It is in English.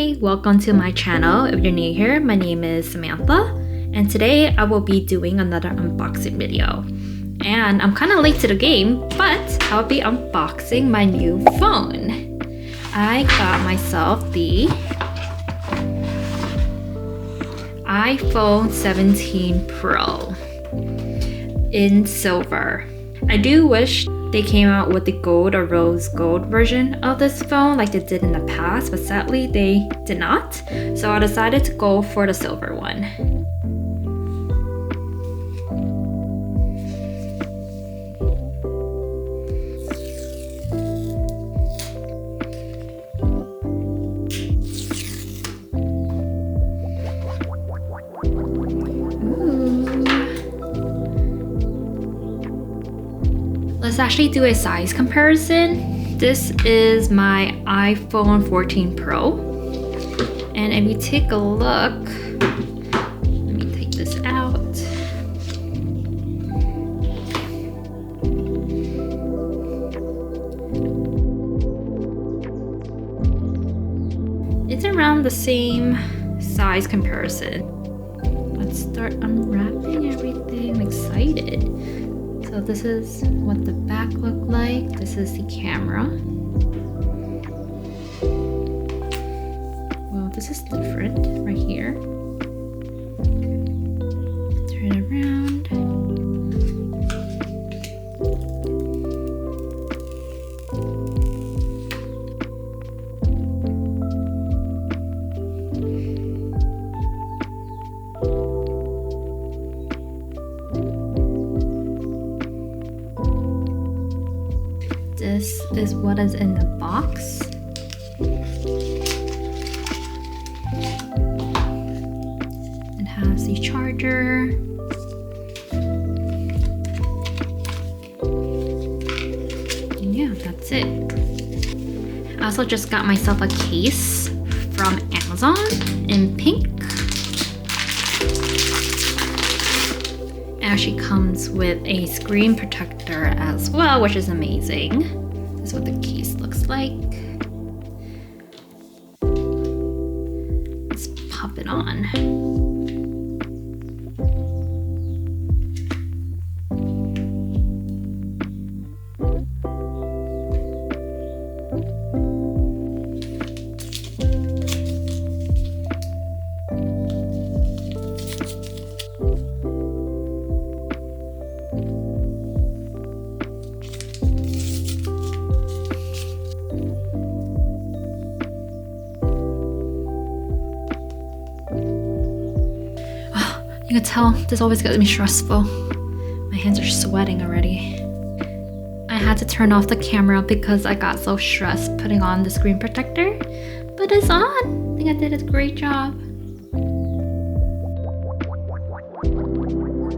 Hi, welcome to my channel. If you're new here, my name is Samantha, and today I will be doing another unboxing video. And I'm kind of late to the game, but I'll be unboxing my new phone. I got myself the iPhone 17 Pro in silver. I do wish they came out with the gold or rose gold version of this phone like they did in the past, but sadly they did not. So I decided to go for the silver one. Let's actually do a size comparison. This is my iPhone 14 Pro. And if you take a look, let me take this out. It's around the same size comparison. Let's start unwrapping everything. I'm excited. So this is what the back looked like. This is the camera. Well, this is different right here. Turn it around. This is what is in the box. It has the charger. And yeah, that's it. I also just got myself a case from Amazon in pink. It actually comes with a screen protector as well, which is amazing. This is what the case looks like. Let's pop it on. You can tell this always gets me stressful. My hands are sweating already. I had to turn off the camera because I got so stressed putting on the screen protector, but it's on. I think I did a great job.